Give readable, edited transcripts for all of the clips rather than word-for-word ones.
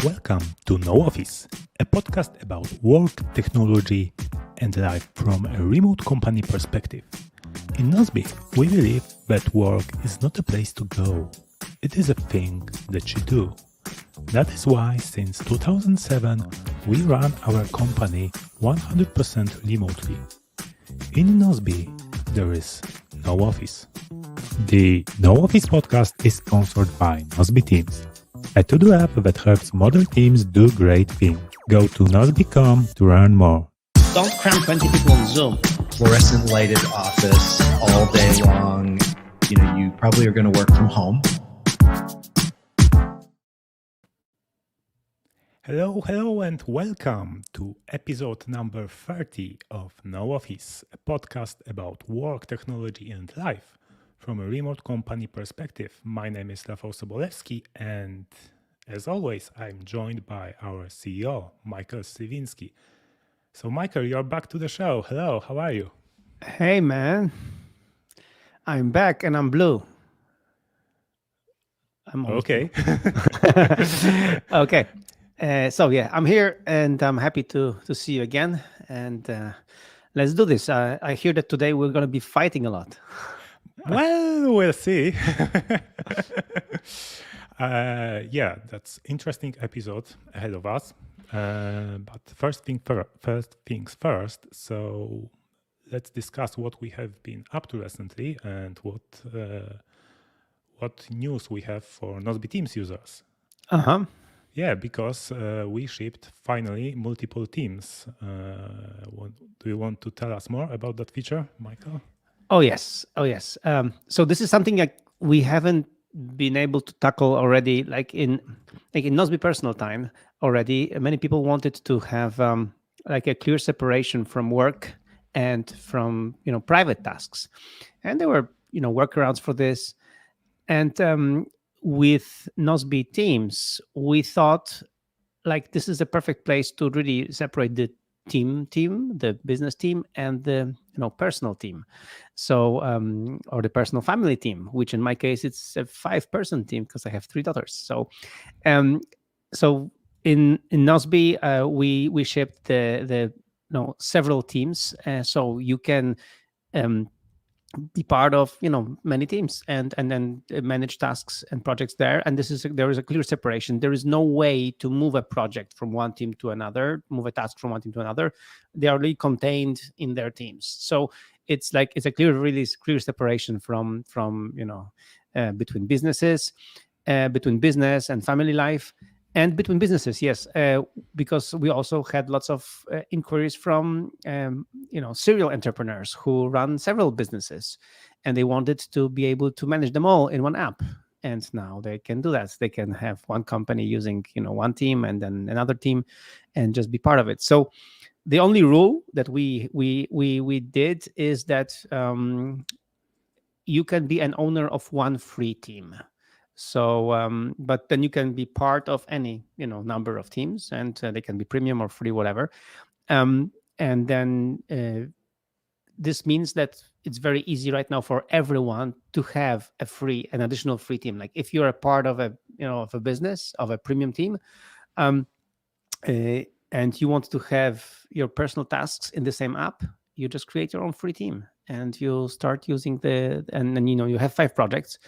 Welcome to No Office, a podcast about work, technology, and life from a remote company perspective. In Nozbe, we believe that work is not a place to go. It is a thing that you do. That is why since 2007, we run our company 100% remotely. In Nozbe, there is no office. The No Office podcast is sponsored by Nozbe Teams, a to-do app that helps modern teams do great things. Go to nozbe.com to learn more. Don't cram 20 people on Zoom. Fluorescent lighted office all day long. You probably are going to work from home. Hello, and welcome to episode number 30 of No Office, a podcast about work, technology, and life from a remote company perspective. My name is Rafal, and as always, I'm joined by our CEO, Michael Sliwinski. So, Michael, you're back to the show. Hello, how are you? Hey, man. I'm back and I'm blue. I'm okay. Okay. I'm here and I'm happy to see you again. And let's do this. I hear that today we're going to be fighting a lot. Well, we'll see. That's interesting episode ahead of us. But first things first. So let's discuss what we have been up to recently and what news we have for Nozbe Teams users. Yeah, because we shipped finally multiple teams. Do you want to tell us more about that feature, Michael? Oh yes. So this is something like we haven't been able to tackle already, like in Nozbe personal time already. Many people wanted to have like a clear separation from work and from private tasks, and there were workarounds for this. And with Nozbe Teams, we thought like this is a perfect place to really separate the team, the business team, and the personal team. So or the personal family team, which in my case it's a 5-person team because I have 3 daughters. So in Nozbe we shipped the several teams, so you can be part of many teams and then manage tasks and projects there. And there is a clear separation. There is no way to move a project from one team to another, move a task from one team to another. They are really contained in their teams. So it's a really clear separation from between businesses, between business and family life. And between businesses, yes, because we also had lots of inquiries from, serial entrepreneurs who run several businesses, and they wanted to be able to manage them all in one app. And now they can do that. They can have one company using, one team and then another team, and just be part of it. So the only rule that we did is that you can be an owner of one free team. So, but then you can be part of any, number of teams, and they can be premium or free, whatever. And then this means that it's very easy right now for everyone to have an additional free team. Like if you're a part of of a business, of a premium team, and you want to have your personal tasks in the same app, you just create your own free team. And you'll start using and then you have 5 projects,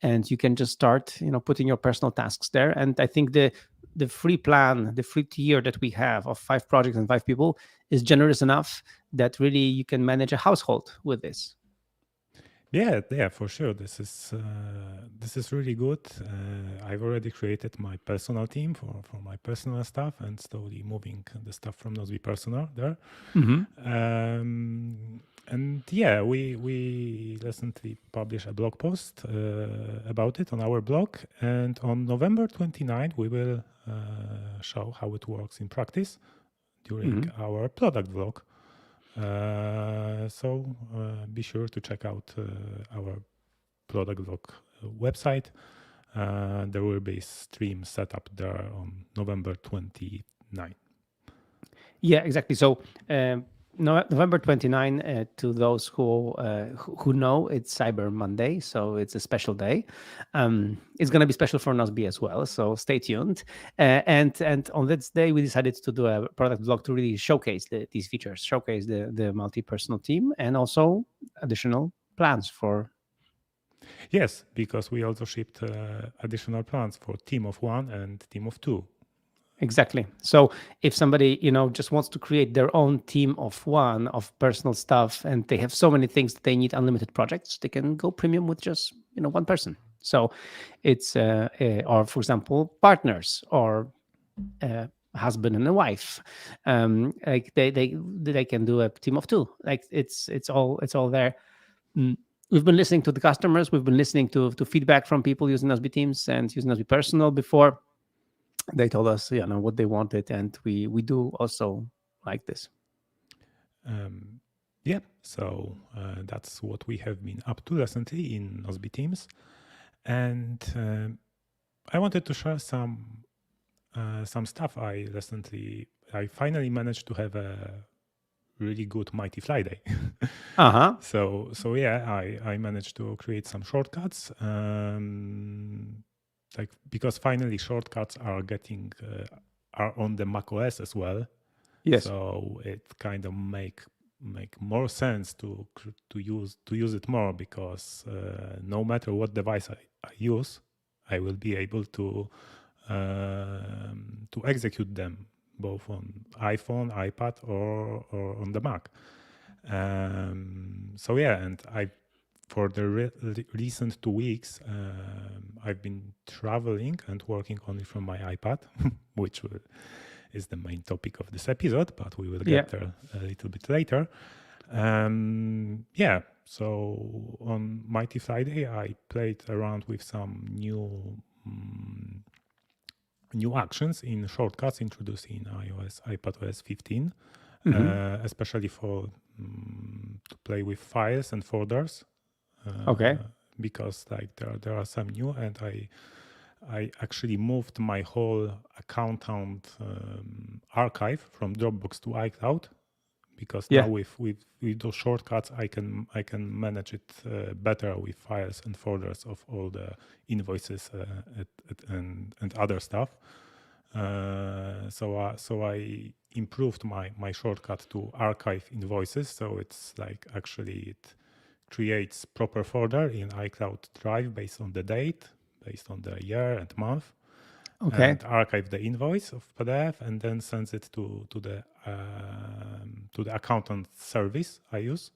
and you can just start putting your personal tasks there. And I think the free plan, the free tier that we have of 5 projects and 5 people is generous enough that really you can manage a household with this. Yeah, for sure. This is really good. I've already created my personal team for my personal stuff, and slowly moving the stuff from Nozbe Personal there. Mm-hmm. And yeah, we recently published a blog post about it on our blog, and on November 29th we will show how it works in practice during our product vlog. So be sure to check out our product vlog website. There will be stream set up there on November 29th. Yeah, exactly. So November 29, to those who know, it's Cyber Monday, so it's a special day. It's going to be special for Nozbe as well, so stay tuned. And on this day, we decided to do a product blog to really showcase these features, showcase the multi-personal team, and also additional plans for. Yes, because we also shipped additional plans for team of 1 and team of 2. Exactly. So if somebody, just wants to create their own team of 1 of personal stuff, and they have so many things that they need unlimited projects, they can go premium with just, 1 person. So it's, or for example, partners or husband and a wife. Like they can do a team of 2. Like it's all there. We've been listening to the customers. We've been listening to feedback from people using Nozbe Teams and using Nozbe Personal before. They told us, what they wanted, and we do also like this. Yeah, so that's what we have been up to recently in Nozbe Teams. And I wanted to share some stuff I finally managed to have a really good Mighty Friday. So yeah, I managed to create some shortcuts. Because finally shortcuts are on the macOS as well. Yes. So it kind of make more sense to use it more, because no matter what device I use, I will be able to execute them both on iPhone, iPad, or on the Mac. So yeah, and for the recent 2 weeks, I've been traveling and working only from my iPad, which is the main topic of this episode, but we will get there a little bit later. Yeah, so on Mighty Friday, I played around with some new actions in shortcuts introduced in iPadOS 15, especially for to play with files and folders. Okay. Because there are some new, and I actually moved my whole account archive from Dropbox to iCloud, because now with those shortcuts I can manage it better with files and folders of all the invoices and other stuff. So I improved my shortcut to archive invoices. So it's like actually it creates proper folder in iCloud Drive based on the date, based on the year and month, and archive the invoice of PDF, and then sends it to the accountant service I use.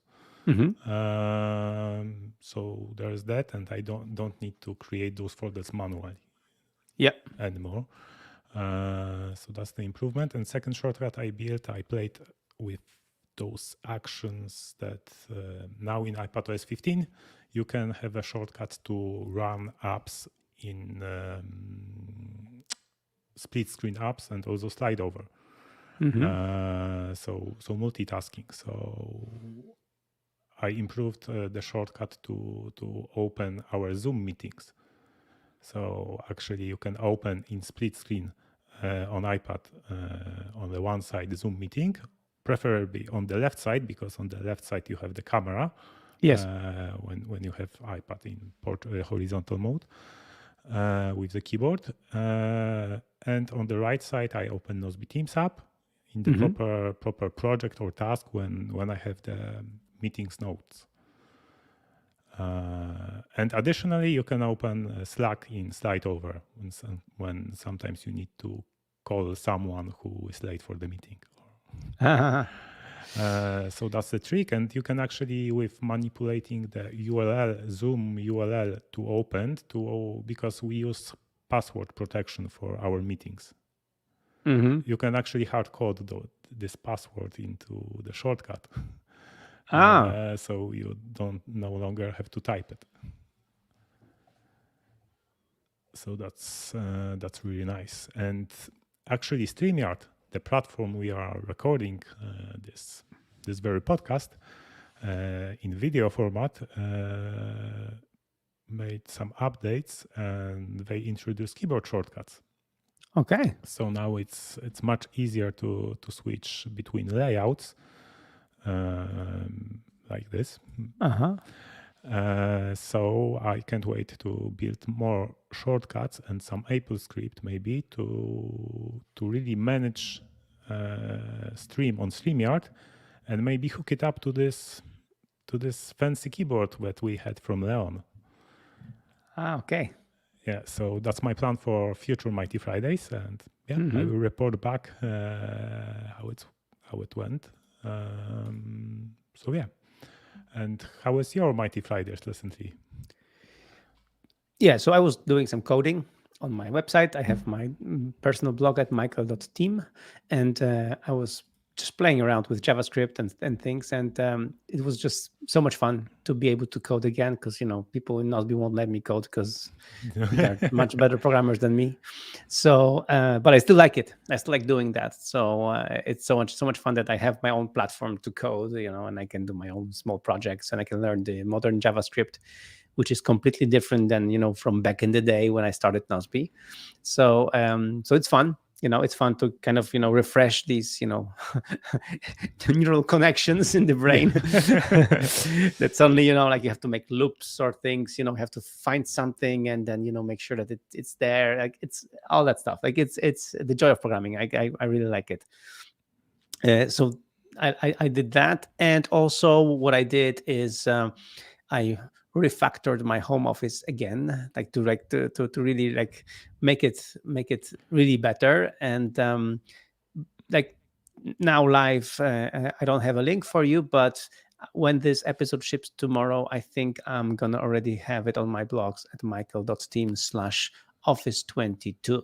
So there's that, and I don't need to create those folders manually anymore. So that's the improvement. And second shortcut I played with those actions that now in iPadOS 15 you can have a shortcut to run apps in split screen apps and also slide over. So multitasking. So I improved the shortcut to open our Zoom meetings. So actually you can open in split screen on iPad on the one side Zoom meeting, preferably on the left side, because on the left side you have the camera. Yes. When you have iPad in horizontal mode with the keyboard. And on the right side I open Nozbe Teams app in the proper project or task when I have the meetings notes. And additionally, you can open Slack in slide over when sometimes you need to call someone who is late for the meeting. So that's the trick. And you can actually, with manipulating the URL, Zoom URL to open, because we use password protection for our meetings. You can actually hard code this password into the shortcut. So you no longer have to type it. So that's really nice. And actually StreamYard, the platform we are recording this very podcast in video format, made some updates, and they introduced keyboard shortcuts. Okay. So now it's much easier to switch between layouts. like this. Uh-huh. So I can't wait to build more shortcuts and some Apple script maybe to really manage stream on StreamYard, and maybe hook it up to this fancy keyboard that we had from Leon. Okay. Yeah, so that's my plan for future Mighty Fridays, and yeah, I will report back how it went. So yeah, and how was your Mighty Fridays recently? Yeah, so I was doing some coding on my website. I have my personal blog at michael.team, and I was just playing around with JavaScript and things, and it was just so much fun to be able to code again, because people in Nozbe won't let me code because they're much better programmers than me. So, but I still like it. I still like doing that. So it's so much fun that I have my own platform to code, and I can do my own small projects, and I can learn the modern JavaScript, which is completely different than from back in the day when I started Nozbe. So so it's fun. It's fun to kind of refresh these neural connections in the brain. That suddenly like you have to make loops or things. You have to find something and then make sure that it's there. Like it's all that stuff. Like it's the joy of programming. I really like it. So I did that, and also what I did is I refactored my home office again, like to really like make it really better. And like now live, I don't have a link for you, but when this episode ships tomorrow, I think I'm gonna already have it on my blogs at michael.team/office22,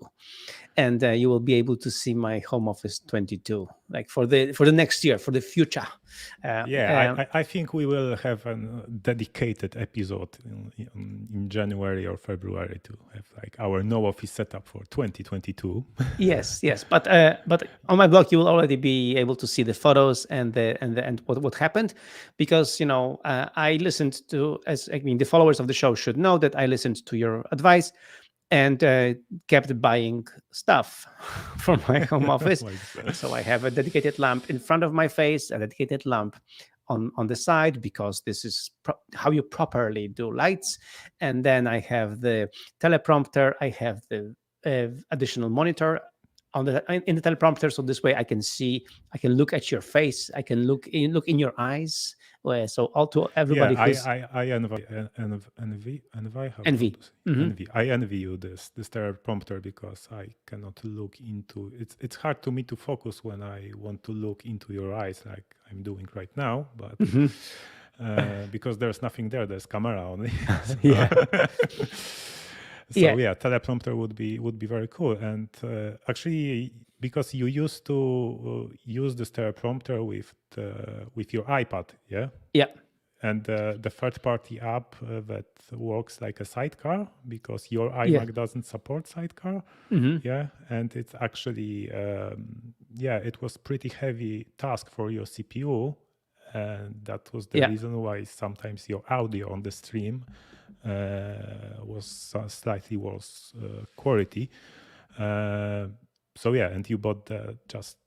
and you will be able to see my home office 22, like for the next year, for the future. I think we will have a dedicated episode in January or February to have like our no office setup for 2022. Yes, but on my blog you will already be able to see the photos and what happened, because I listened to, the followers of the show should know that I listened to your advice and kept buying stuff from my home office. So I have a dedicated lamp in front of my face, a dedicated lamp on the side, because this is how you properly do lights. And then I have the teleprompter. I have the additional monitor in the teleprompter, so this way I can look at your face, I can look in your eyes. So all to everybody who's I envy I envy you this teleprompter, because I cannot look into it's hard to me to focus when I want to look into your eyes like I'm doing right now, but because there's nothing there's camera only. So teleprompter would be very cool. And actually, because you used to use this teleprompter with your iPad, and the third-party app that works like a sidecar, because your iMac doesn't support sidecar. And it's actually it was pretty heavy task for your CPU, and that was the reason why sometimes your audio on the stream was slightly worse quality. And you bought just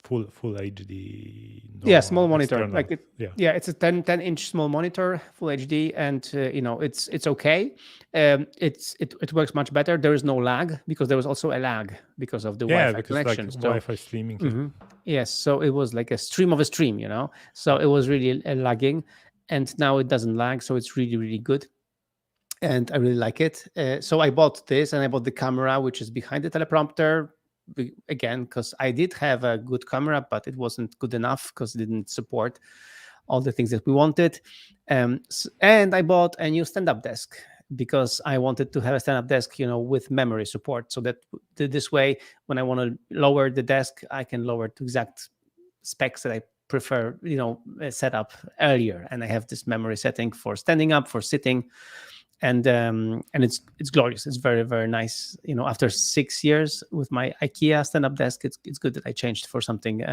full HD small monitor external. Like it's a 10-inch small monitor, full HD, and it's okay. It works much better. There is no lag, because there was also a lag because of the Wi-Fi connection. Like Wi-Fi streaming. Yes, so it was like a stream of a stream, so it was really lagging, and now it doesn't lag, so it's really, really good. And I really like it. So I bought this, and I bought the camera, which is behind the teleprompter, again, because I did have a good camera, but it wasn't good enough because it didn't support all the things that we wanted. And I bought a new stand-up desk, because I wanted to have a stand-up desk, with memory support, so that this way, when I want to lower the desk, I can lower to exact specs that I prefer, set up earlier. And I have this memory setting for standing up, for sitting. And it's glorious. It's very, very nice. After 6 years with my IKEA stand-up desk, it's good that I changed for something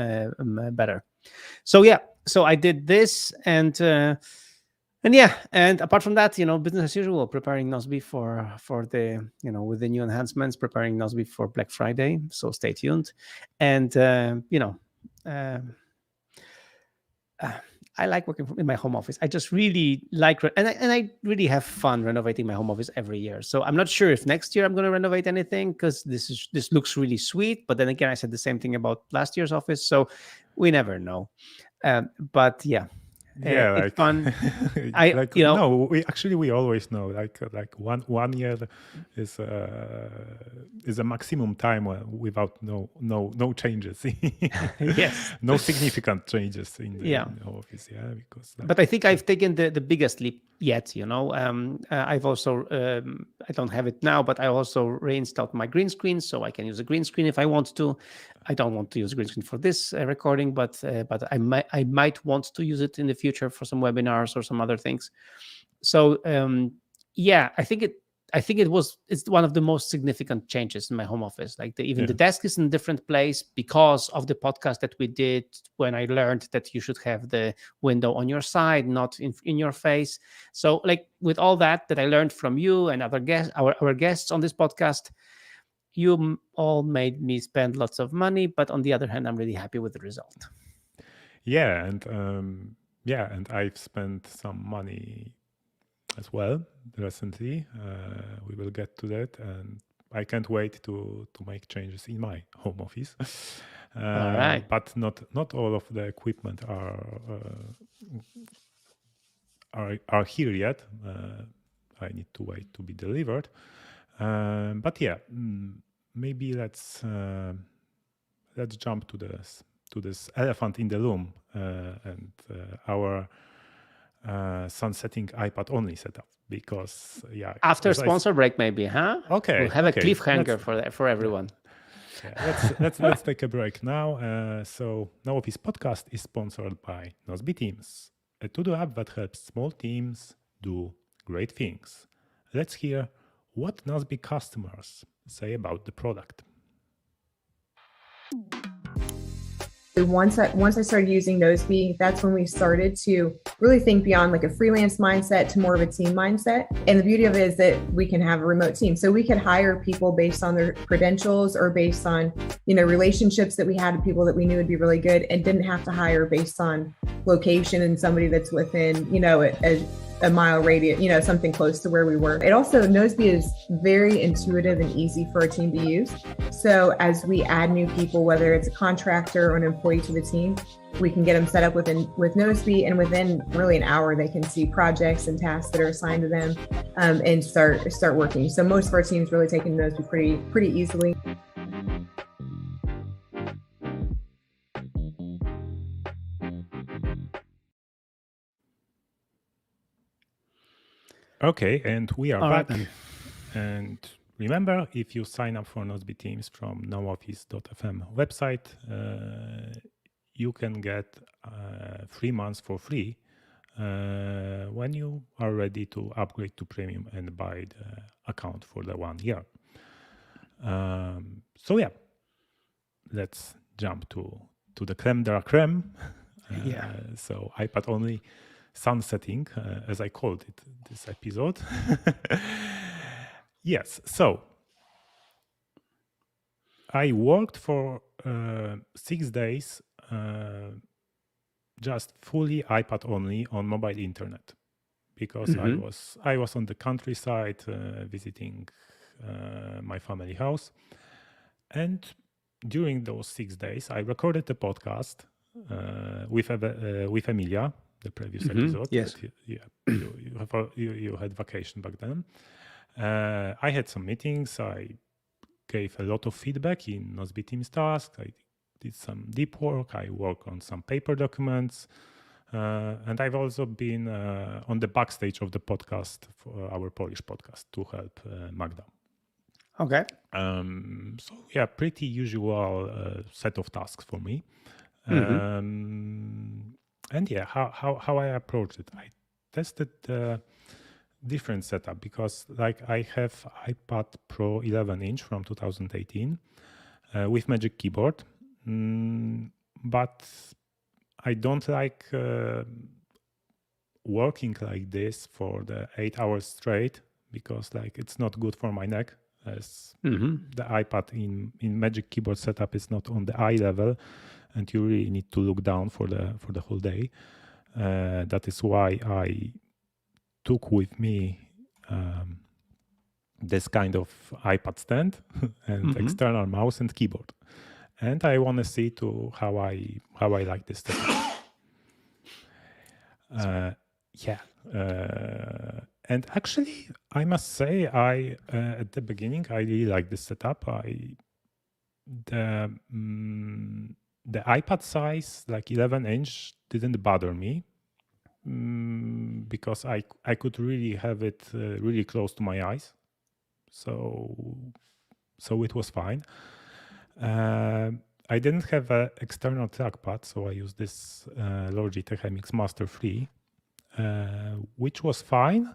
better. So so I did this, and apart from that, business as usual, preparing Nozbe for the with the new enhancements, preparing Nozbe for Black Friday. So stay tuned, and I like working in my home office. I just really like, and I really have fun renovating my home office every year. So I'm not sure if next year I'm going to renovate anything because this looks really sweet. But then again, I said the same thing about last year's office, so we never know. But yeah, Yeah, it's like fun. I like you know no, we always know like 1 year is a maximum time without no changes, yes, no significant changes yeah. in the office. Yeah, because But I think I've taken the biggest leap yet. I've also I don't have it now, but I also reinstalled my green screen, so I can use a green screen if I want to. I don't want to use green screen for this recording, but I might want to use it in the future for some webinars or some other things. So yeah, it's one of the most significant changes in my home office. Like even the yeah. desk is in a different place because of the podcast that we did when I learned that you should have the window on your side, not in your face. So like with all that I learned from you and other guests, our guests on this podcast, you all made me spend lots of money, but on the other hand, I'm really happy with the result. Yeah, and I've spent some money as well recently. We will get to that, and I can't wait to make changes in my home office. All right. But not all of the equipment are here yet. I need to wait to be delivered. But yeah, maybe let's jump to this elephant in the room and our sunsetting iPad-only setup, because After sponsor break, maybe, huh? Okay, We'll have okay. a cliffhanger for everyone. Yeah, let's take a break now. So NoOffice podcast is sponsored by Nozbe Teams, a to-do app that helps small teams do great things. Let's hear what Nozbe customers say about the product. Once I started using Nozbe, that's when we started to really think beyond like a freelance mindset to more of a team mindset. And the beauty of it is that we can have a remote team. So we could hire people based on their credentials or based on, relationships that we had with people that we knew would be really good, and didn't have to hire based on location and somebody that's within, a mile radius, something close to where we were. It also, Nozbe is very intuitive and easy for a team to use. So as we add new people, whether it's a contractor or an employee to the team, we can get them set up with Nozbe, and within really an hour, they can see projects and tasks that are assigned to them and start working. So most of our teams really taking Nozbe pretty easily. Okay, and we are All back. right. And remember, if you sign up for Nozbe Teams from nooffice.fm website, you can get 3 months for free when you are ready to upgrade to premium and buy the account for the 1 year. So yeah, let's jump to the creme de la creme. So iPad-only sunsetting, as I called it this episode. Yes, so I worked for 6 days just fully iPad-only on mobile internet, because I was on the countryside visiting my family house, and during those 6 days I recorded a podcast with Emilia, the previous episode. Yes. You had vacation back then. I had some meetings. I gave a lot of feedback in Nozbe Teams tasks. I did some deep work. I worked on some paper documents. And I've also been on the backstage of the podcast for our Polish podcast to help Magda. Okay. So yeah, pretty usual set of tasks for me. And yeah, how I approached it, I tested the different setup, because like I have iPad Pro 11-inch from 2018 with Magic Keyboard, but I don't like working like this for the 8 hours straight, because like it's not good for my neck, as the iPad in Magic Keyboard setup is not on the eye level. and you really need to look down for the whole day. That is why I took with me this kind of iPad stand and external mouse and keyboard. And I want to see to how I like this setup. And actually, I must say, at the beginning I really like this setup. The iPad size, like 11-inch, didn't bother me because I could really have it really close to my eyes. So it was fine. I didn't have an external trackpad, so I used this Logitech MX Master 3, which was fine,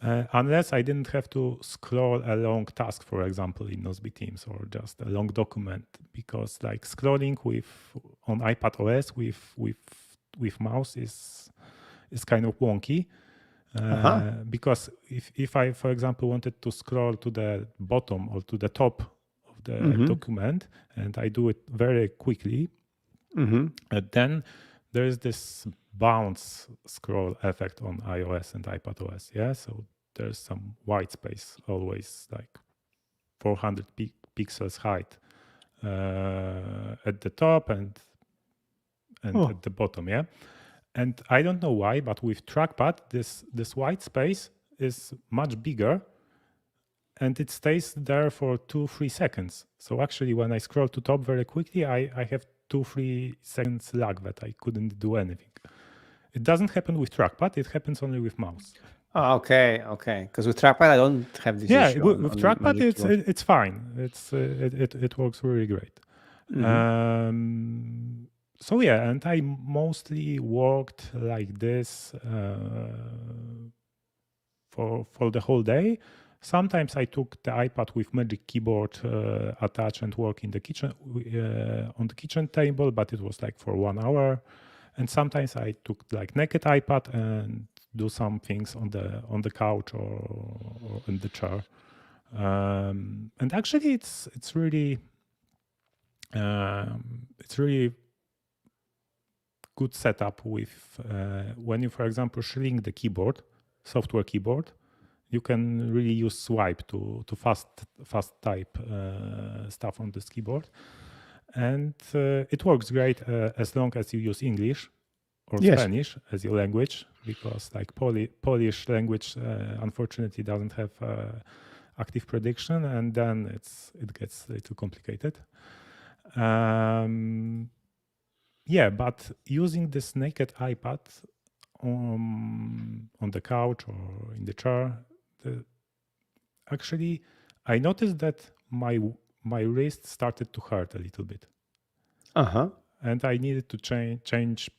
unless I didn't have to scroll a long task, for example, in Nozbe Teams, or just a long document, because like scrolling on iPadOS with mouse is kind of wonky. Because if I, for example, wanted to scroll to the bottom or to the top of the document, and I do it very quickly, then there is this bounce scroll effect on iOS and iPadOS. Yeah, so there's some white space, always like 400 pixels height at the top and at the bottom. Yeah. And I don't know why, but with trackpad, this white space is much bigger, and it stays there for 2-3 seconds. So actually, when I scroll to top very quickly, I have 2-3 seconds lag that I couldn't do anything. It doesn't happen with trackpad; it happens only with mouse. Oh, okay. Because with trackpad, I don't have this issue. With trackpad, it's fine. It works really great. So yeah, and I mostly worked like this for the whole day. Sometimes I took the iPad with Magic Keyboard attached and work in the kitchen on the kitchen table, but it was like for 1 hour. And sometimes I took like naked iPad and do some things on the couch or in the chair. And actually, it's really good setup with when you, for example, shrink the keyboard, software keyboard, you can really use swipe to fast type stuff on this keyboard, and it works great as long as you use English or Spanish as your language, because like Polish language unfortunately doesn't have active prediction, and then it gets a little complicated. But using this naked iPad on the couch or in the chair, actually, I noticed that my wrist started to hurt a little bit. And I needed to change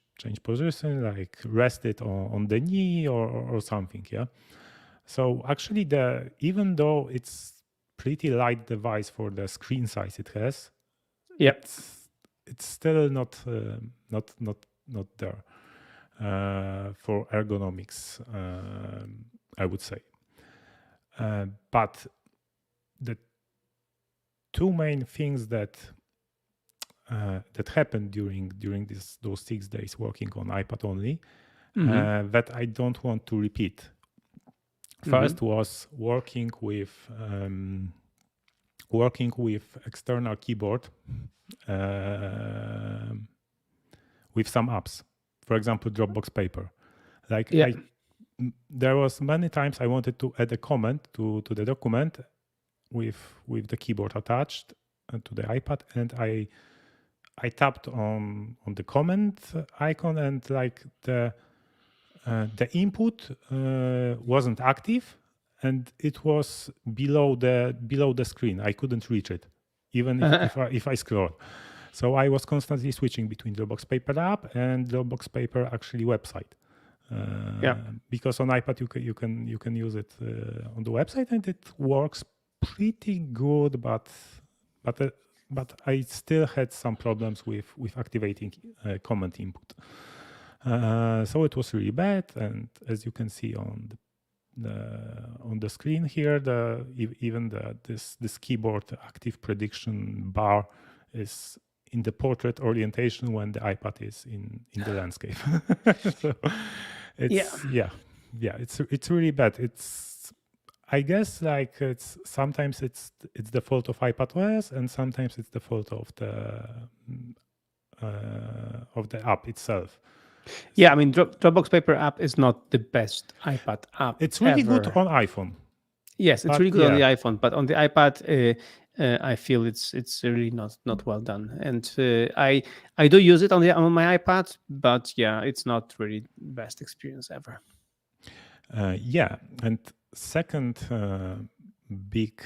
position, like rest it on the knee or something. Yeah. So actually, even though it's pretty light device for the screen size it has, it's still not there for ergonomics, I would say. But the two main things that happened during those 6 days working on iPadOnly that I don't want to repeat. First was working with external keyboard with some apps, for example, Dropbox Paper. There was many times I wanted to add a comment to the document with the keyboard attached to the iPad, and I tapped on the comment icon, and like the input wasn't active, and it was below the screen. I couldn't reach it, even if I scroll. So I was constantly switching between Dropbox Paper app and Dropbox Paper actually website. Because on iPad you can use it on the website, and it works pretty good, but I still had some problems with activating comment input. So it was really bad, and as you can see on the screen here, this keyboard active prediction bar is in the portrait orientation when the iPad is in the landscape. So it's it's really bad. It's, I guess, like it's sometimes it's the fault of iPadOS and sometimes it's the fault of the app itself. Yeah, I mean, Dropbox Paper app is not the best iPad app. It's really ever. good on iPhone. Yes, it's but really good on the yeah. iPhone, but on the iPad, I feel it's really not well done. And I do use it on my iPad, but yeah, it's not really best experience ever. Yeah, and second big,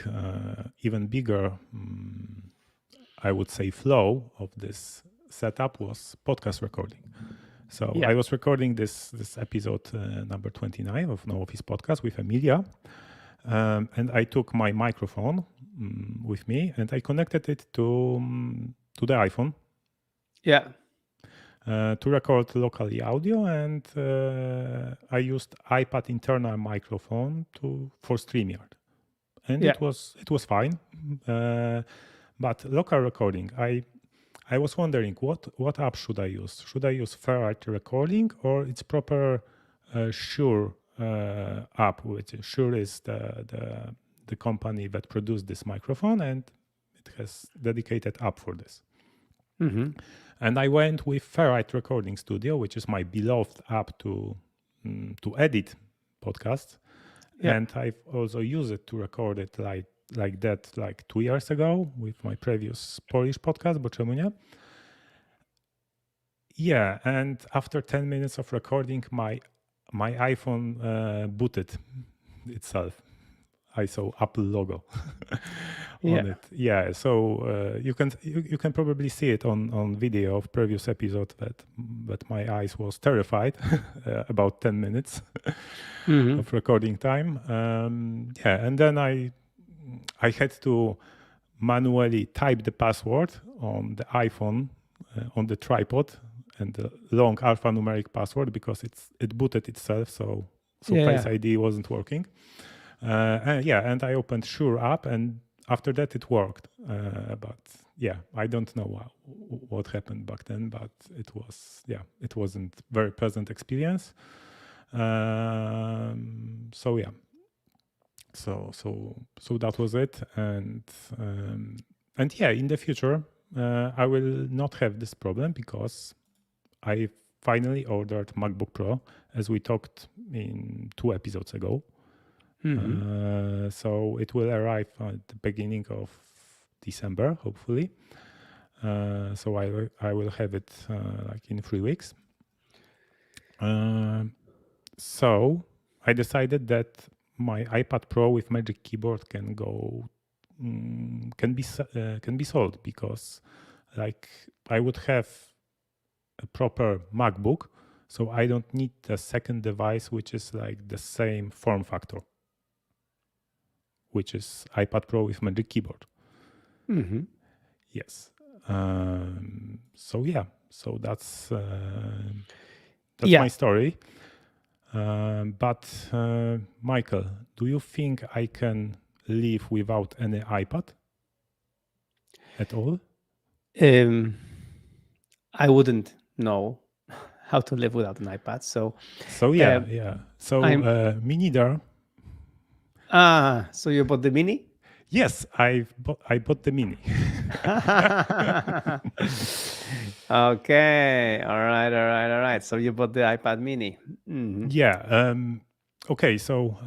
even bigger, I would say, flow of this setup was podcast recording. So Yeah. I was recording this episode number 29 of No Office Podcast with Emilia, and I took my microphone with me and I connected it to the iPhone. Yeah. To record locally audio, and I used iPad internal microphone for StreamYard, and Yeah. it was fine. But local recording, I was wondering what app should I use? Should I use Ferrite Recording or its proper Shure app? Which Shure is the company that produced this microphone, and it has dedicated app for this. Mm-hmm. And I went with Ferrite Recording Studio, which is my beloved app to edit podcasts. Yeah. And I've also used it to record it like that 2 years ago with my previous Polish podcast, Bo czemu nie? Yeah, and after 10 minutes of recording, my iPhone booted itself. I saw Apple logo on it. Yeah, so you can probably see it on video of previous episode that my eyes was terrified about 10 minutes of recording time. Yeah, and then I had to manually type the password on the iPhone on the tripod and the long alphanumeric password because it booted itself, so Face ID wasn't working. And I opened Shure app, and after that it worked. But yeah, I don't know what happened back then, but it wasn't very pleasant experience. So yeah, so that was it, and yeah, in the future I will not have this problem because I finally ordered MacBook Pro, as we talked in 2 episodes ago. So it will arrive at the beginning of December, hopefully. So I will have it like in 3 weeks. So I decided that my iPad Pro with Magic Keyboard can be sold, because like I would have a proper MacBook, so I don't need a second device which is like the same form factor, which is iPad Pro with Magic Keyboard. Yes. So yeah. So that's my story. But Michael, do you think I can live without any iPad at all? I wouldn't know how to live without an iPad. So yeah. So me neither. So you bought the Mini? Yes, I bought the Mini. Okay. All right. So you bought the iPad Mini. Yeah. Okay. So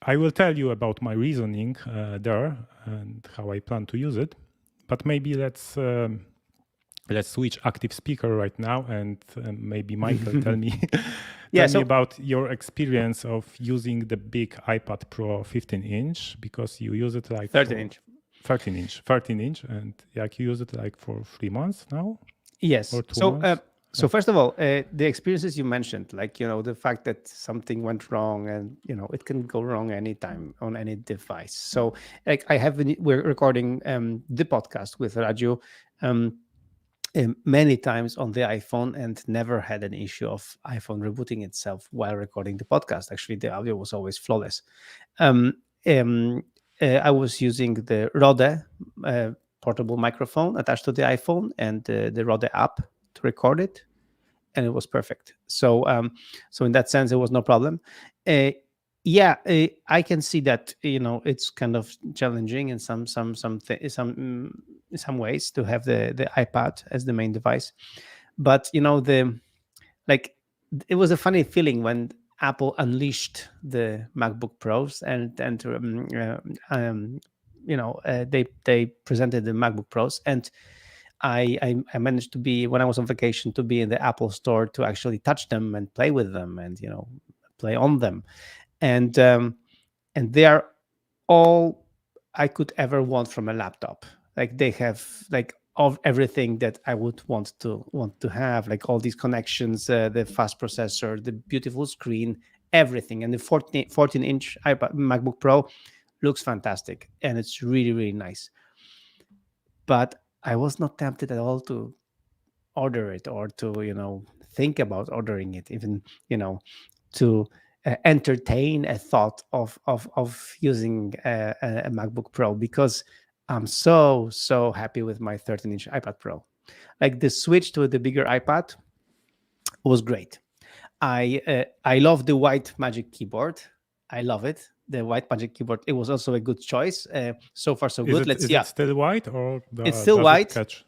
I will tell you about my reasoning there and how I plan to use it. But maybe let's switch active speaker right now, and maybe Michael tell me me about your experience of using the big iPad Pro 15-inch, because you use it like 13-inch, and like you use it like for 3 months now. Yes. Or 2 months. So first of all, the experiences you mentioned, like the fact that something went wrong, and it can go wrong anytime on any device. So like we're recording the podcast with Raju many times on the iPhone, and never had an issue of iPhone rebooting itself while recording the podcast. Actually, the audio was always flawless. I was using the Rode portable microphone attached to the iPhone, and they wrote the app to record it, and it was perfect. So so in that sense, it was no problem. I can see that it's kind of challenging in some ways to have the iPad as the main device, but like it was a funny feeling when Apple unleashed the MacBook Pros and they presented the MacBook Pros, and I managed to be, when I was on vacation, to be in the Apple store to actually touch them and play with them and play on them, and they are all I could ever want from a laptop. Like they have like of everything that I would want to have, like all these connections, the fast processor, the beautiful screen, everything, and the 14-inch iPad MacBook Pro looks fantastic, and it's really, really nice. But I was not tempted at all to order it or to think about ordering it, even to entertain a thought of using a MacBook Pro, because I'm so happy with my 13-inch iPad Pro. Like the switch to the bigger iPad was great. I love the white Magic Keyboard. I love it. The white Magic Keyboard. It was also a good choice. So far, so good. Is it still white, or it's still white. Catch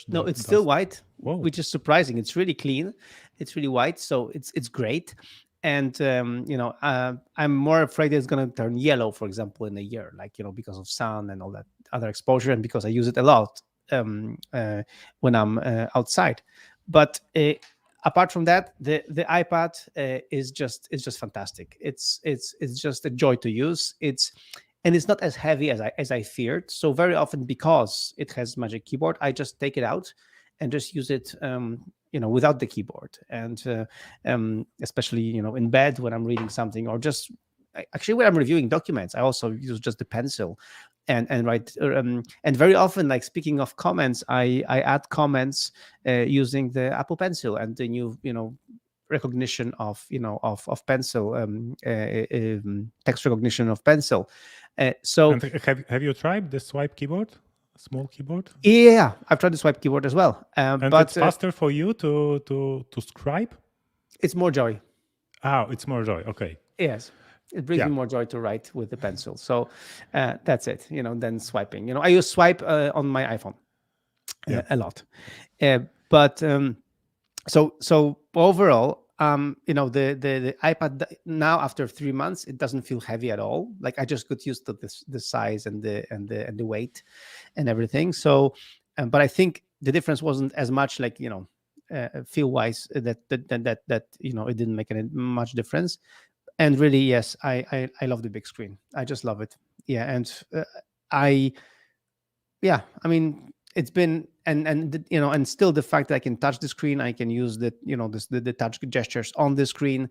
No, it's dust? still white, Whoa. which is surprising. It's really clean. It's really white, so it's great. And I'm more afraid it's going to turn yellow, for example, in a year, because of sun and all that other exposure, and because I use it a lot when I'm outside. But apart from that, the iPad is just fantastic. It's just a joy to use. And it's not as heavy as I feared. So very often, because it has Magic Keyboard, I just take it out and just use it without the keyboard, and especially in bed when I'm reading something, or just actually when I'm reviewing documents, I also use just the pencil and write. And very often, like speaking of comments, I add comments using the Apple Pencil and the new recognition of pencil, text recognition of pencil. So And have you tried the swipe keyboard? Small keyboard? Yeah, I've tried the swipe keyboard as well. And but it's faster for you to scribe? It's more joy. Oh, it's more joy. Okay. Yes, it brings me more joy to write with the pencil. So that's it. Than swiping. I use swipe on my iPhone a lot. But so overall, the iPad now, after 3 months, it doesn't feel heavy at all. Like I just got used to the size and the weight and everything. So, but I think the difference wasn't as much, like feel wise, that it didn't make any much difference. And really, yes, I love the big screen. I just love it. Yeah, and I mean, it's been and still the fact that I can touch the screen, I can use the touch gestures on the screen.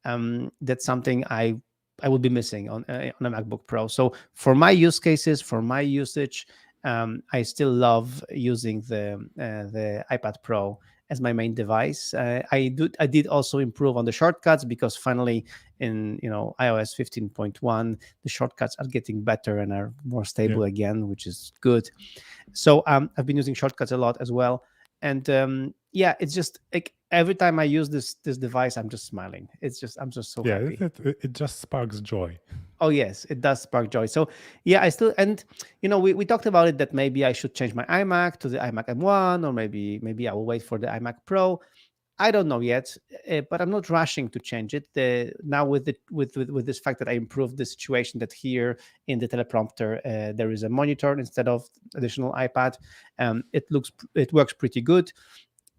That's something I would be missing on a MacBook Pro. So for my use cases, for my usage, I still love using the iPad Pro as my main device. I did also improve on the shortcuts, because finally in iOS 15.1, the shortcuts are getting better and are more stable again, which is good. So I've been using shortcuts a lot as well. And it's just like every time I use this device, I'm just smiling. I'm just so happy. It just sparks joy. Oh yes, it does spark joy. So I still, and we talked about it, that maybe I should change my iMac to the iMac M1, or maybe I will wait for the iMac Pro. I don't know yet, but I'm not rushing to change it. Now with this fact that I improved the situation, that here in the teleprompter there is a monitor instead of additional iPad. It works pretty good,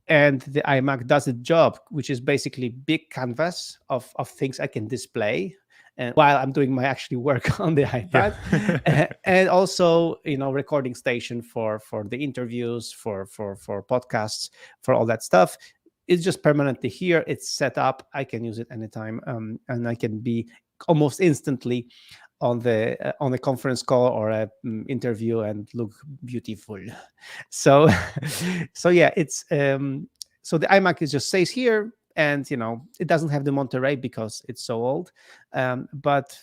and the iMac does its job, which is basically big canvas of things I can display and while I'm doing my actually work on the iPad. And also recording station for the interviews, for podcasts, for all that stuff. It's just permanently here. It's set up. I can use it anytime, and I can be almost instantly on the conference call or a interview and look beautiful. So it's so the iMac just stays here, and it doesn't have the Monterey because it's so old. But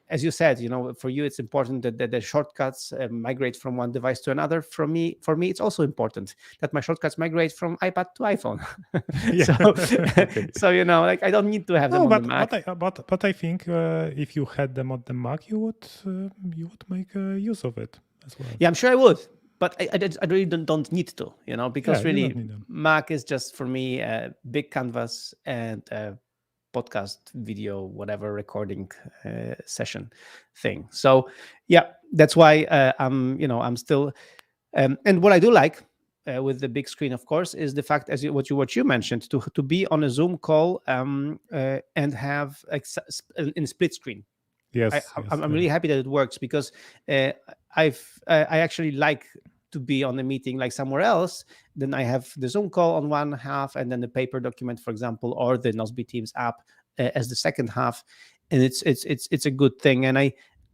as you said, for you it's important that the shortcuts migrate from one device to another. For me, it's also important that my shortcuts migrate from iPad to iPhone. Okay. So like I don't need to have them on the Mac. But I think if you had them on the Mac, you would make use of it as well. Yeah, I'm sure I would, but I really don't need to, because Yeah, you really don't need them. Mac is just for me a big canvas and podcast, video, whatever recording session thing. So yeah, that's why I'm still. And what I do like with the big screen, of course, is the fact, what you mentioned, to be on a Zoom call and have in split screen. Yes, I'm really happy that it works, because I actually like to be on a meeting like somewhere else. Then I have the Zoom call on one half, and then the paper document, for example, or the Nozbe Teams app as the second half, and it's a good thing. And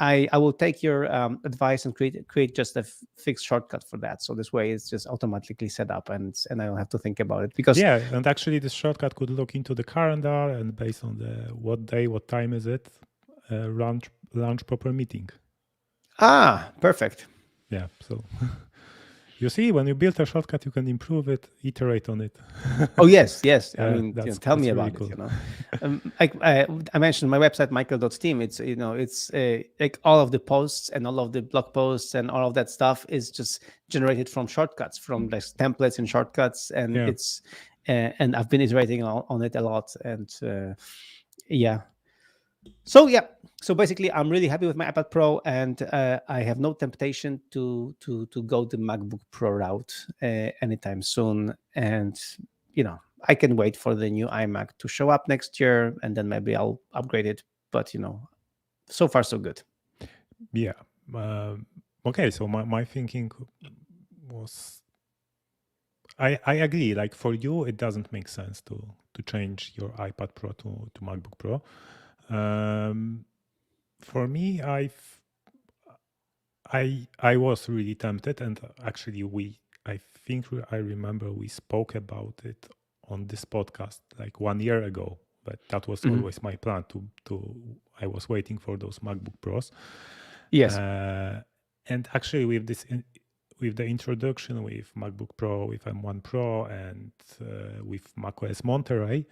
I will take your advice and create just a fixed shortcut for that. So this way it's just automatically set up, and I don't have to think about it, because and actually this shortcut could look into the calendar, and based on what day, what time is it, launch proper meeting. Perfect. Yeah, so you see, when you build a shortcut, you can improve it, iterate on it. Oh yes. Yeah, I mean, tell me really about cool. it. I mentioned my website, michael.team. It's it's like all of the posts and all of the blog posts and all of that stuff is just generated from shortcuts, from like templates and shortcuts, and it's and I've been iterating on it a lot, and So basically, I'm really happy with my iPad Pro, and I have no temptation to go the MacBook Pro route anytime soon. And I can wait for the new iMac to show up next year, and then maybe I'll upgrade it. But so far so good. Yeah. Okay. So my thinking was, I agree. Like for you, it doesn't make sense to change your iPad Pro to MacBook Pro. For me, I was really tempted, and actually I think I remember we spoke about it on this podcast like 1 year ago. But that was always my plan I was waiting for those MacBook Pros. Yes. And actually with the introduction with MacBook Pro, with M1 Pro, and with macOS Monterey,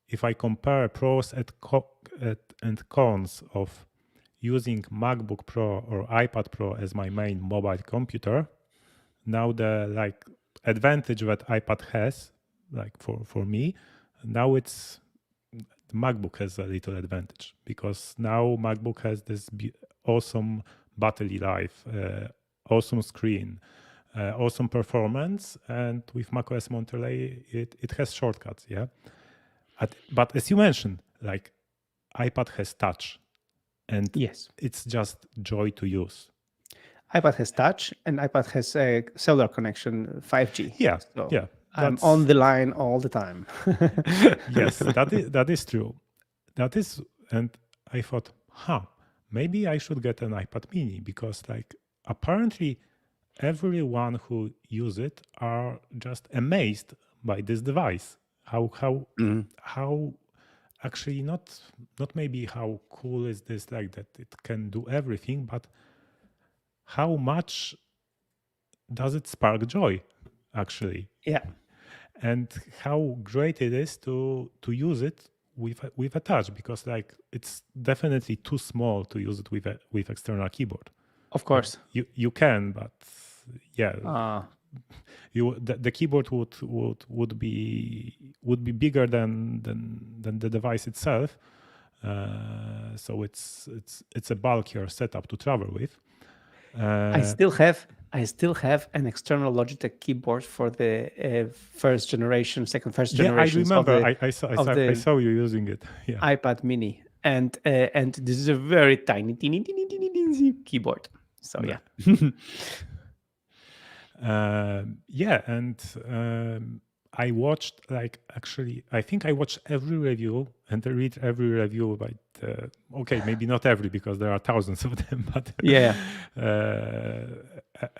if I compare pros and cons of using MacBook Pro or iPad Pro as my main mobile computer, now the advantage that iPad has, like for me, now it's the MacBook has a little advantage, because now MacBook has this awesome battery life, awesome screen, awesome performance, and with macOS Monterey it has shortcuts. Yeah. But as you mentioned, like iPad has touch, and it's just joy to use. iPad has touch, and iPad has a cellular connection, 5G. Yeah, so I'm on the line all the time. Yes, that is true. That is, and I thought, maybe I should get an iPad Mini, because like apparently everyone who use it are just amazed by this device. How actually not maybe how cool is this, like that it can do everything, but how much does it spark joy actually? Yeah. And how great it is to use it with a touch, because like it's definitely too small to use it with external keyboard. Of course. You can, but yeah. The keyboard would be bigger than the device itself, so it's a bulkier setup to travel with. I still have an external Logitech keyboard for the first generation. Yeah, I remember. I saw you using it. Yeah. iPad Mini, and this is a very tiny keyboard. So yeah. I watched I think I watched every review and I read every review, but maybe not every, because there are thousands of them, but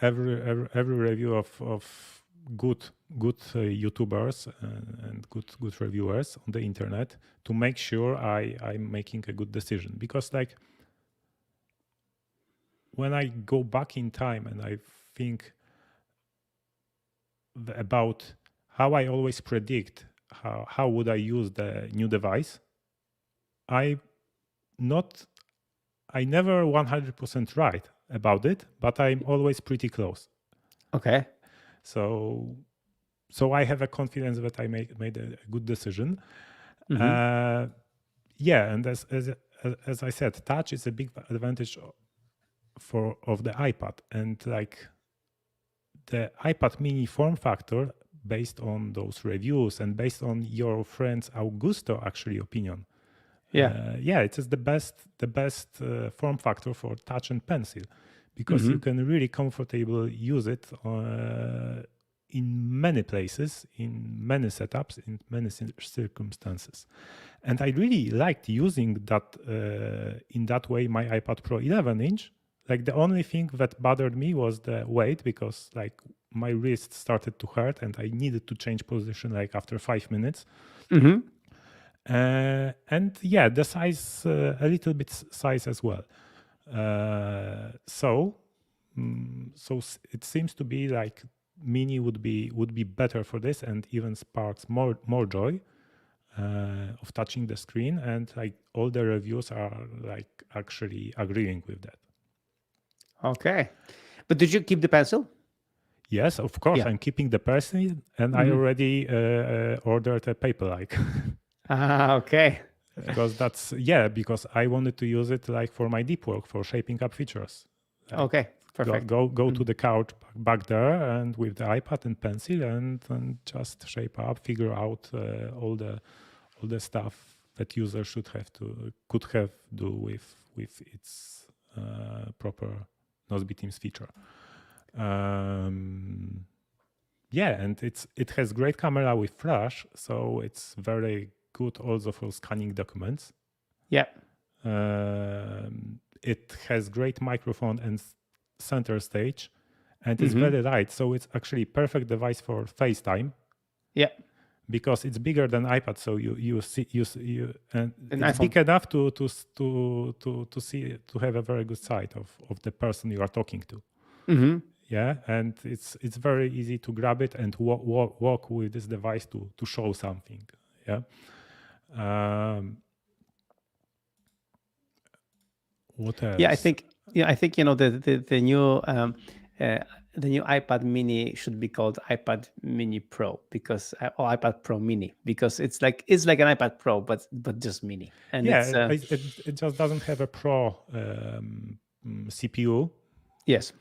every review of good YouTubers and good reviewers on the internet, to make sure I'm making a good decision, because like when I go back in time and I think about how I always predict how would I use the new device, I never 100% right about it, but I'm always pretty close. Okay. So I have a confidence that I made a good decision. Mm-hmm. Yeah, and as I said, touch is a big advantage of the iPad, and like the iPad mini form factor, based on those reviews and based on your friend's Augusto actually opinion. Yeah. It is the best form factor for touch and pencil, because you can really comfortably use it in many places, in many setups, in many circumstances. And I really liked using that in that way my iPad Pro 11-inch. Like the only thing that bothered me was the weight, because like my wrist started to hurt and I needed to change position like after 5 minutes. Mm-hmm. And yeah, the size, a little bit size as well. So it seems to be like mini would be better for this, and even sparks more joy of touching the screen. And like all the reviews are like actually agreeing with that. Okay. But did you keep the pencil? Yes, of course. Yeah. I'm keeping the pencil, and I already ordered a Paperlike. Okay. Because because I wanted to use it like for my deep work, for shaping up features. Like Okay. Perfect. Go to the couch back there, and with the iPad and pencil, and just shape up, figure out all the stuff that user could have do with its proper Nozbe Teams feature. And it has great camera with flash, so it's very good also for scanning documents. Yeah. It has great microphone and center stage, and it's very light, so it's actually perfect device for FaceTime. Yeah. Because it's bigger than iPad, so you see and An it's iPhone. big enough to see, to have a very good sight of the person you are talking to. Mm-hmm. Yeah, and it's very easy to grab it and walk with this device to show something. Yeah. What else? I think the new iPad Mini should be called iPad Mini Pro, because or iPad Pro Mini, because it's like an iPad Pro but just mini. And it just doesn't have a Pro CPU. Yes.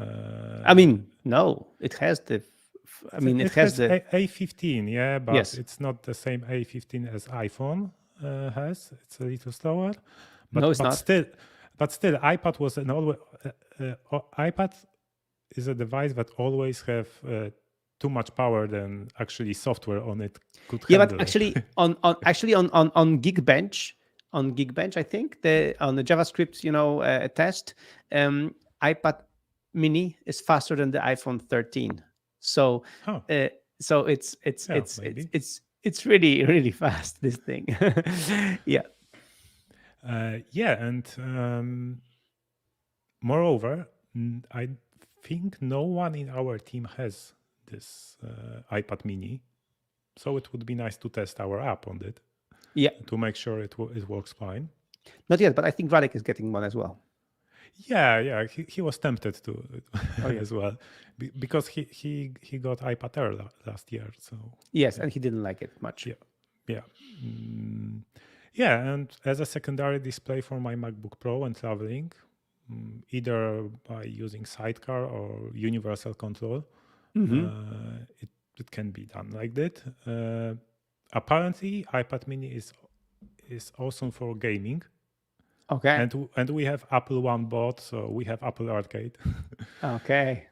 I mean, no, it has the. It has the A15, yeah, but yes. It's not the same A15 as iPhone has. It's a little slower. But, no, it's not. Still, iPad was iPad is a device that always have too much power than actually software on it could handle. But actually on Geekbench, I think on the JavaScript test, iPad Mini is faster than the iPhone 13. So it's really, really fast, this thing. Yeah. And moreover, I think no one in our team has this iPad Mini, so it would be nice to test our app on it. Yeah. To make sure it works fine. Not yet, but I think Radek is getting one as well. Yeah. He was tempted to as well, because he got iPad Air last year. So yes, and he didn't like it much. Yeah. And as a secondary display for my MacBook Pro and traveling, either by using Sidecar or Universal Control, it can be done like that. Apparently, iPad Mini is awesome for gaming. Okay. And we have Apple One bot, so we have Apple Arcade. Okay.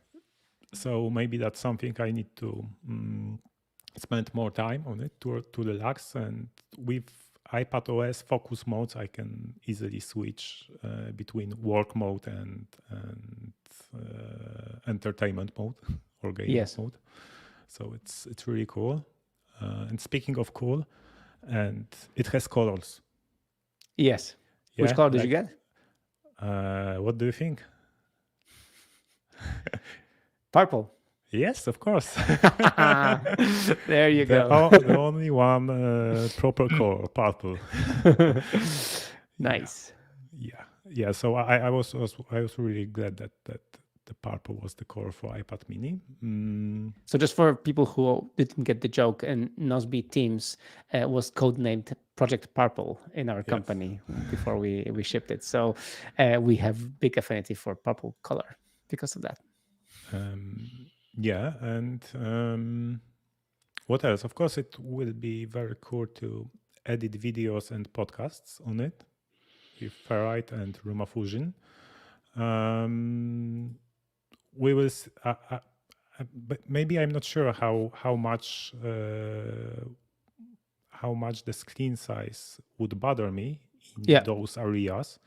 So maybe that's something I need to spend more time on it to relax. And with iPadOS focus modes, I can easily switch between work mode and entertainment mode or gaming mode. So it's really cool. And speaking of cool, and it has colors. Yes. Which color did you get? What do you think? Purple. Yes, of course. There you go. The only one proper color, purple. Nice. Yeah. So I was really glad that the purple was the color for iPad Mini. So just for people who didn't get the joke, and Nozbe Teams was codenamed Project Purple in our company before we shipped it. So we have big affinity for purple color because of that. Yeah, and what else? Of course, it will be very cool to edit videos and podcasts on it with Ferrite and LumaFusion. We will, but maybe I'm not sure how much the screen size would bother me in those areas.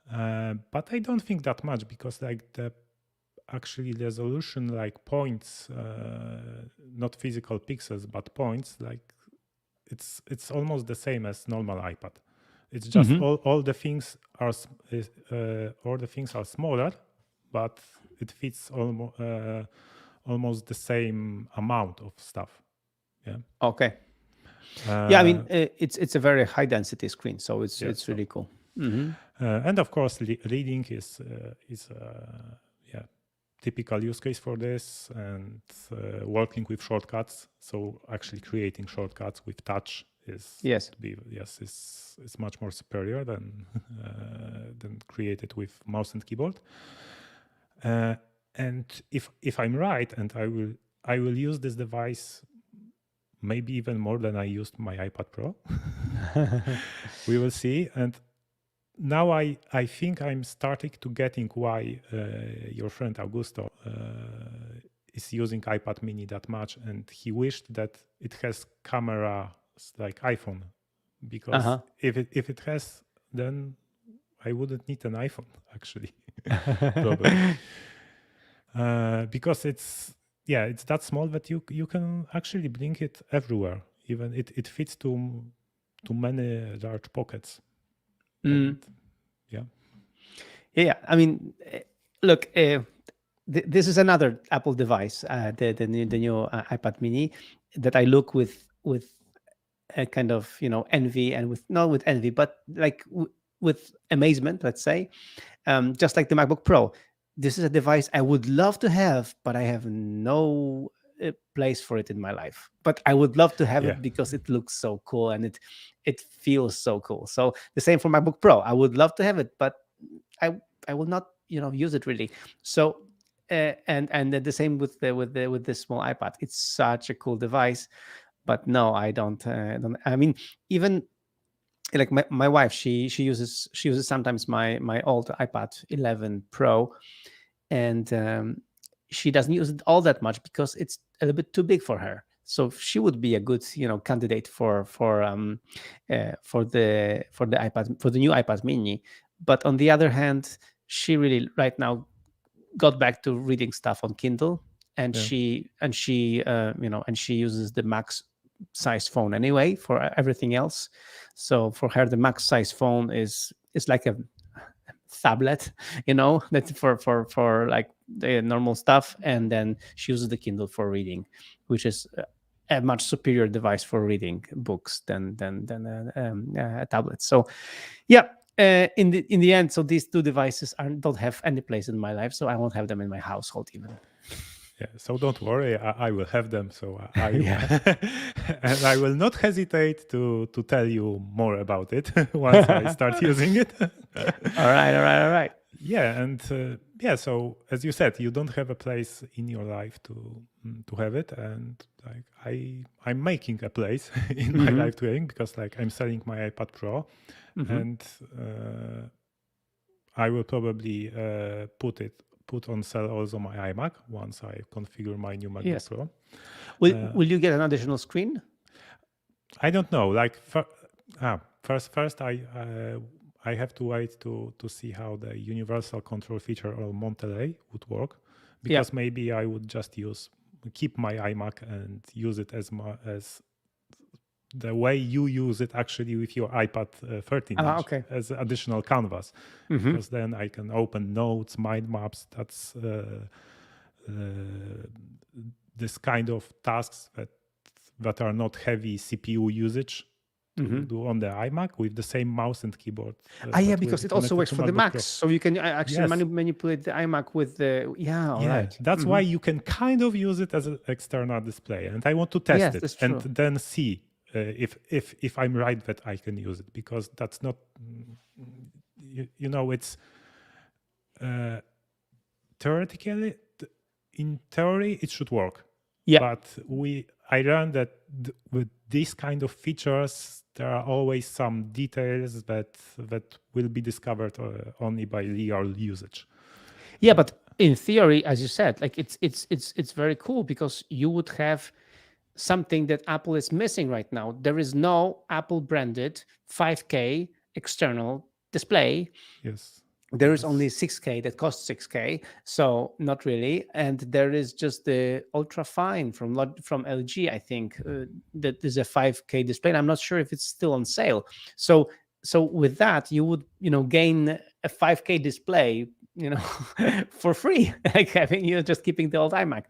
But I don't think that much, because like the actually resolution, like points, not physical pixels but points, like it's almost the same as normal iPad. It's just all the things are smaller, but it fits almost the same amount of stuff. Yeah. Okay. I mean, it's a very high density screen, so it's really cool. And of course, reading is typical use case for this, and working with shortcuts. So actually creating shortcuts with touch is much more superior than created with mouse and keyboard. And if I'm right, and I will use this device maybe even more than I used my iPad Pro. We will see. And now I think I'm starting to getting why your friend Augusto is using iPad Mini that much, and he wished that it has camera like iPhone, because if it has, then I wouldn't need an iPhone actually. Probably. Because it's that small that you can actually bring it everywhere. Even it fits to many large pockets. And, yeah. I mean, look, this is another Apple device, the new iPad Mini, that I look with a kind of envy, and not with envy, but like with amazement, let's say, just like the MacBook Pro. This is a device I would love to have, but I have no place for it in my life. But I would love to have it because it looks so cool and it feels so cool. So the same for MacBook Pro. I would love to have it, but I will not use it really. So and the same with this small iPad. It's such a cool device, but no, I don't. I mean, even like my wife, she uses sometimes my old iPad 11 Pro, and she doesn't use it all that much because it's a little bit too big for her. So she would be a good candidate for the iPad, for the new iPad Mini. But on the other hand, she really right now got back to reading stuff on Kindle, and she uses the Max size phone anyway for everything else. So for her, the Max size phone is like a tablet, that for like the normal stuff, and then she uses the Kindle for reading, which is a much superior device for reading books than a tablet. So in the end, so these two devices don't have any place in my life, so I won't have them in my household even. Yeah, so don't worry, I will have them. So and I will not hesitate to tell you more about it once I start using it. All right. Yeah, and so as you said, you don't have a place in your life to have it, and like I'm making a place in my life to have it, because like I'm selling my iPad Pro, and I will probably put on sale also my iMac once I configure my new MacBook Pro. Will you get an additional screen? I don't know. Like first I have to wait to see how the universal control feature or Monterey would work, because maybe I would just keep my iMac and use it as the way you use it actually with your iPad 13-inch Okay. as additional canvas, Mhm. because then I can open notes, mind maps. That's this kind of tasks that are not heavy CPU usage to Mhm. do on the iMac with the same mouse and keyboard. Yeah, that because will it also connected works to for the MacBook Macs, Pro. so you can actually Yes. manipulate the iMac with the. Yeah, all Yeah, right. that's Mhm. why you can kind of use it as an external display, and I want to test Yes, it that's and true. then see if I'm right that I can use it, because that's not you know, it's theoretically, in theory it should work, Yeah, but I learned that with these kind of features there are always some details that will be discovered only by real usage. yeah, but in theory, as you said, like it's very cool because you would have something that Apple is missing right now. There is no Apple branded 5K external display. Yes. There is only 6K that costs 6K, so not really. And there is just the ultra fine from LG, I think, that is a 5K display. And I'm not sure if it's still on sale. So with that, you would gain a 5K display, for free, like having just keeping the old iMac.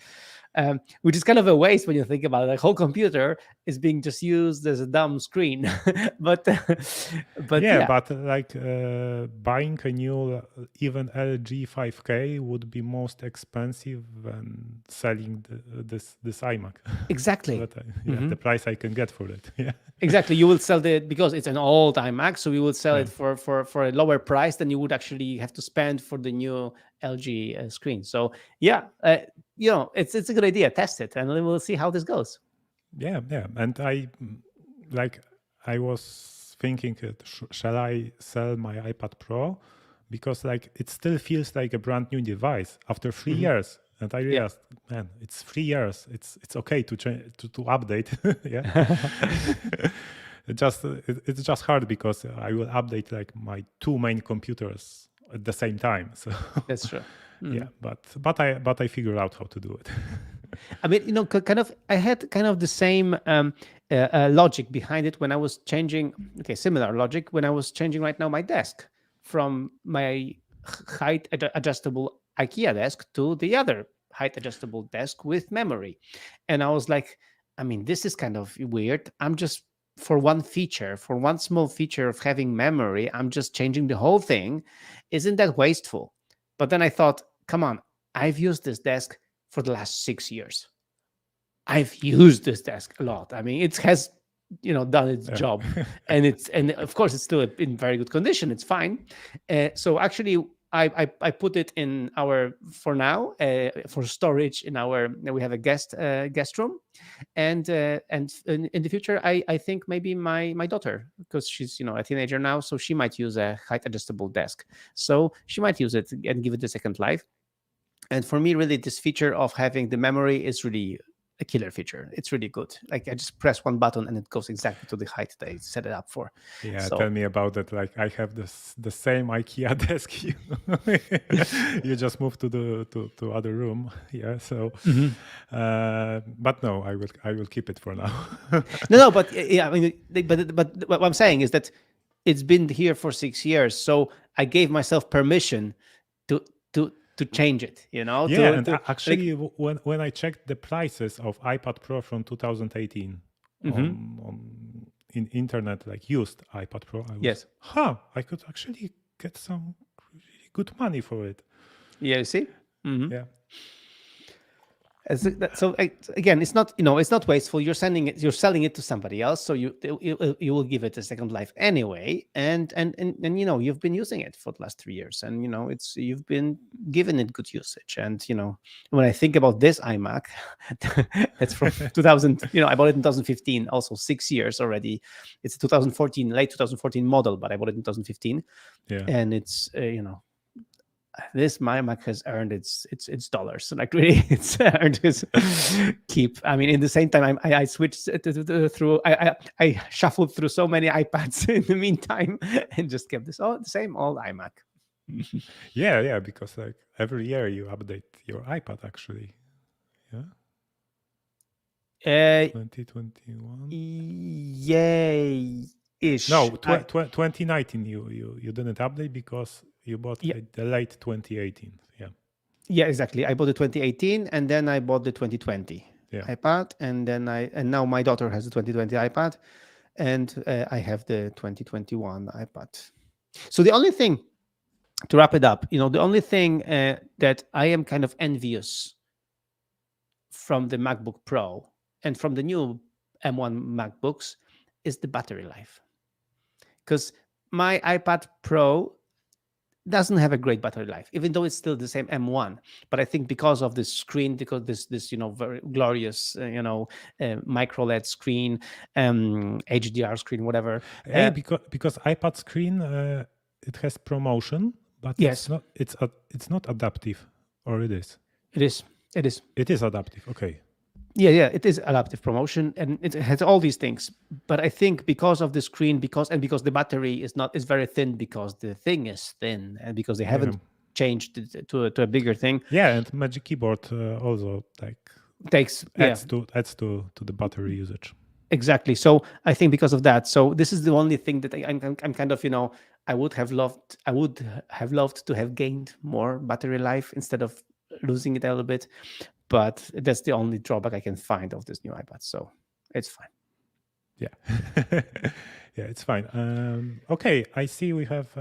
Which is kind of a waste when you think about it. The whole computer is being just used as a dumb screen, but yeah, but like buying a new even LG 5K would be most expensive than selling this iMac. Exactly. The price I can get for it. Yeah. Exactly. You will sell because it's an old iMac, so you will sell it for a lower price than you would actually have to spend for the new LG screen. So yeah, it's a good idea. Test it, and then we'll see how this goes. Yeah, and I was thinking, shall I sell my iPad Pro, because like it still feels like a brand new device after 3 years. And I realized, man, it's 3 years. It's okay to change to update. Yeah. It's just hard because I will update like my two main computers at the same time. So that's true. Yeah, but I figured out how to do it. I mean, I had kind of the same logic behind it when I was changing. Okay, similar logic when I was changing right now my desk from my height adjustable IKEA desk to the other height adjustable desk with memory, and I was like, I mean, this is kind of weird. I'm just for one small feature of having memory, I'm just changing the whole thing. Isn't that wasteful? But then I thought, come on, I've used this desk for the last 6 years. I've used this desk a lot. I mean, it has, done its job, and of course it's still in very good condition. It's fine. So actually, I put it in for now for storage in we have a guest room, and in the future I think maybe my daughter, because she's a teenager now, so she might use a height adjustable desk. So she might use it and give it a second life. And for me, really, this feature of having the memory is really a killer feature. It's really good. Like I just press one button and it goes exactly to the height that I set it up for. Yeah, so, tell me about that. Like I have the same IKEA desk. You just moved to the other room. Yeah. So, but no, I will keep it for now. no, but yeah, I mean, but what I'm saying is that it's been here for 6 years, so I gave myself permission to change it, Yeah, and actually, when I checked the prices of iPad Pro from 2018 in internet, like used iPad Pro, I could actually get some really good money for it. Yeah, you see? Yeah. So again, it's not wasteful. You're selling it to somebody else, so you will give it a second life anyway. And you've been using it for the last 3 years, and you've been giving it good usage. And when I think about this iMac, that's from 2000. I bought it in 2015, also 6 years already. It's a 2014, late 2014 model, but I bought it in 2015. Yeah, and it's this iMac has earned its dollars. Like really, it's earned its keep. I mean, in the same time, I switched through. I shuffled through so many iPads in the meantime, and just kept the same old iMac. yeah, because like every year you update your iPad, actually. Yeah. Uh, 2021. Yay ish. No, 2019. You didn't update because you bought the late 2018. Yeah, exactly. I bought the 2018 and then I bought the 2020 iPad, and now my daughter has the 2020 iPad, and I have the 2021 iPad. So the only thing, to wrap it up, the only thing that I am kind of envious from the MacBook Pro and from the new M1 MacBooks is the battery life, because my iPad Pro doesn't have a great battery life, even though it's still the same M1. But I think because of this screen, because this very glorious micro LED screen, HDR screen, whatever. Because iPad screen it has promotion, but yes, it's not adaptive, or it is. It is. It is adaptive. Okay. Yeah, it is adaptive promotion, and it has all these things. But I think because of the screen, because the battery is very thin, because the thing is thin, and because they haven't changed it to a bigger thing. Yeah, and Magic Keyboard also adds to the battery usage. Exactly. So I think because of that. So this is the only thing that I'm kind of I would have loved to have gained more battery life instead of losing it a little bit. But that's the only drawback I can find of this new iPad. So it's fine. Yeah. Yeah, it's fine. Okay, I see we have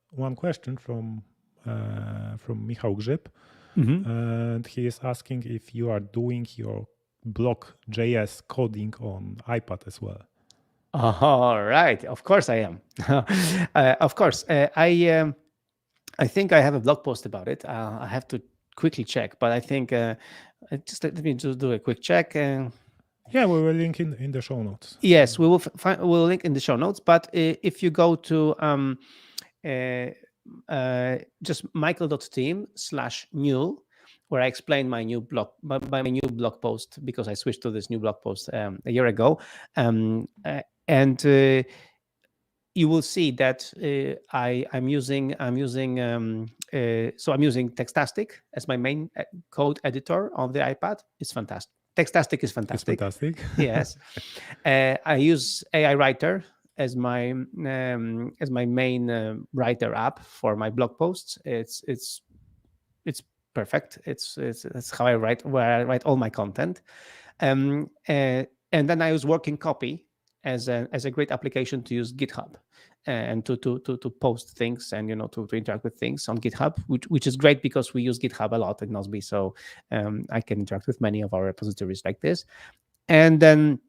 one question from Michał Grzyb. And he is asking if you are doing your block.js coding on iPad as well. All right. Of course I am. Of course. I think I have a blog post about it. I have to quickly check, but I think just let me just do a quick check. Yeah, we will link in the show notes. Yes, we'll link in the show notes. But if you go to just michael.team/new, where I explain my new blog post, because I switched to this new blog post a year ago, and you will see that I'm using Textastic as my main code editor on the iPad. It's fantastic. Textastic is fantastic. It's fantastic. Yes. I use AI Writer as my main writer app for my blog posts. It's perfect. That's how I write, where I write all my content. And then I use Working Copy as a great application to use GitHub and to post things and to interact with things on GitHub, which is great because we use GitHub a lot at Nozbe, so I can interact with many of our repositories like this. And then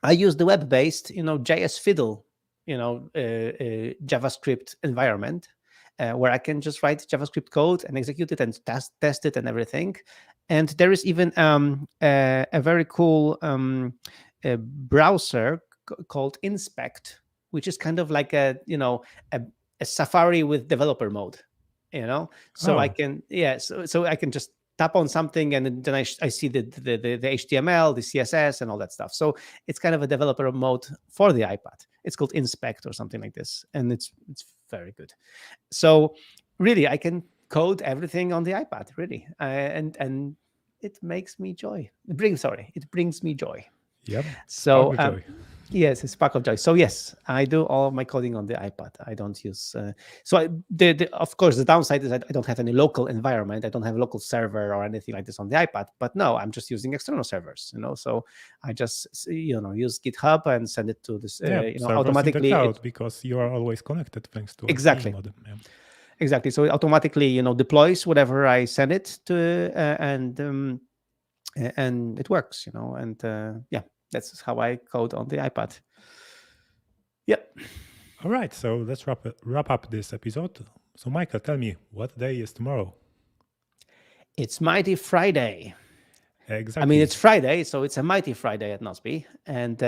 I use the web-based JS Fiddle JavaScript environment where I can just write JavaScript code and execute it and test it and everything. And there is even a very cool browser called Inspect, which is kind of like a Safari with developer mode, so I can so I can just tap on something and then I see the HTML, the CSS, and all that stuff. So it's kind of a developer mode for the iPad. It's called Inspect or something like this, and it's very good. So really, I can code everything on the iPad, really, and it makes me joy. It brings me joy. Yep. So yes, it's spark of joy. So yes, I do all my coding on the iPad. I don't use. Of course, the downside is I don't have any local environment. I don't have a local server or anything like this on the iPad. But no, I'm just using external servers. So I just use GitHub and send it to this. Automatically in the cloud, because you are always connected thanks to exactly. modem. Yeah. Exactly. So it automatically deploys whatever I send it to, and it works. That's how I code on the iPad. Yep. All right. So let's wrap up this episode. So Michael, tell me, what day is tomorrow? It's Mighty Friday. Exactly. I mean, it's Friday, so it's a Mighty Friday at Nozbe. And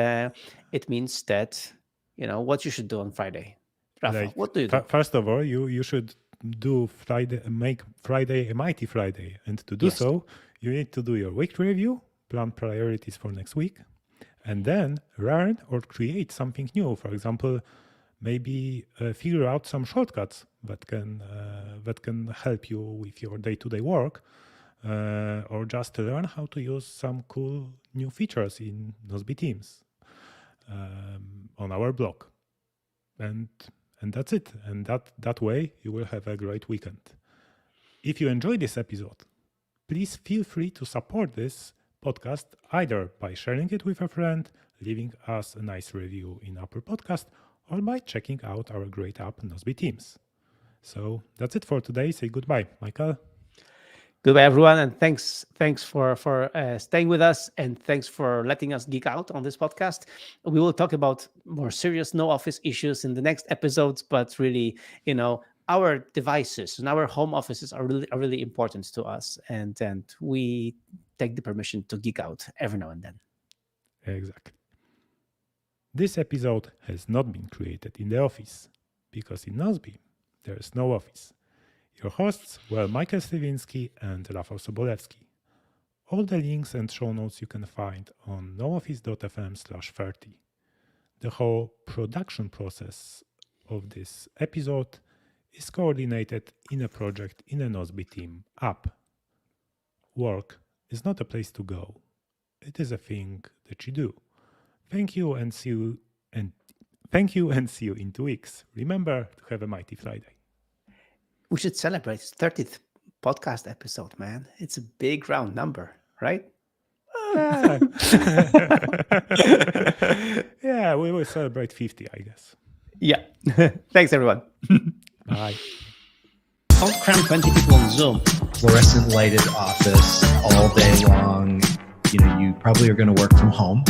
it means that, what you should do on Friday. Rafal, what do you do? First of all, you should make Friday a Mighty Friday. And to do so, you need to do your week review, plan priorities for next week, and then learn or create something new. For example, maybe figure out some shortcuts that can help you with your day-to-day work. or just to learn how to use some cool new features in Nozbe Teams on our blog. And that's it. And that way you will have a great weekend. If you enjoyed this episode, please feel free to support this podcast either by sharing it with a friend, leaving us a nice review in Apple Podcast, or by checking out our great app, Nozbe Teams. So that's it for today. Say goodbye, Michael. Goodbye, everyone, and thanks for staying with us, and thanks for letting us geek out on this podcast. We will talk about more serious no office issues in the next episodes, but really, our devices and our home offices are really important to us, and we take the permission to geek out every now and then. Exactly. This episode has not been created in the office, because in Nozbe there is no office. Your hosts were Michael Sliwinski and Rafał Sobolewski. All the links and show notes you can find on nooffice.fm/30. The whole production process of this episode is coordinated in a project in a Nozbe Team app. Work is not a place to go. It is a thing that you do. Thank you and see you in 2 weeks. Remember to have a mighty Friday. We should celebrate 30th podcast episode, man. It's a big round number, right? Yeah, we will celebrate 50, I guess. Yeah. Thanks, everyone. Bye. Don't cram 20 people on Zoom. Fluorescent lighted office all day long. You probably are going to work from home.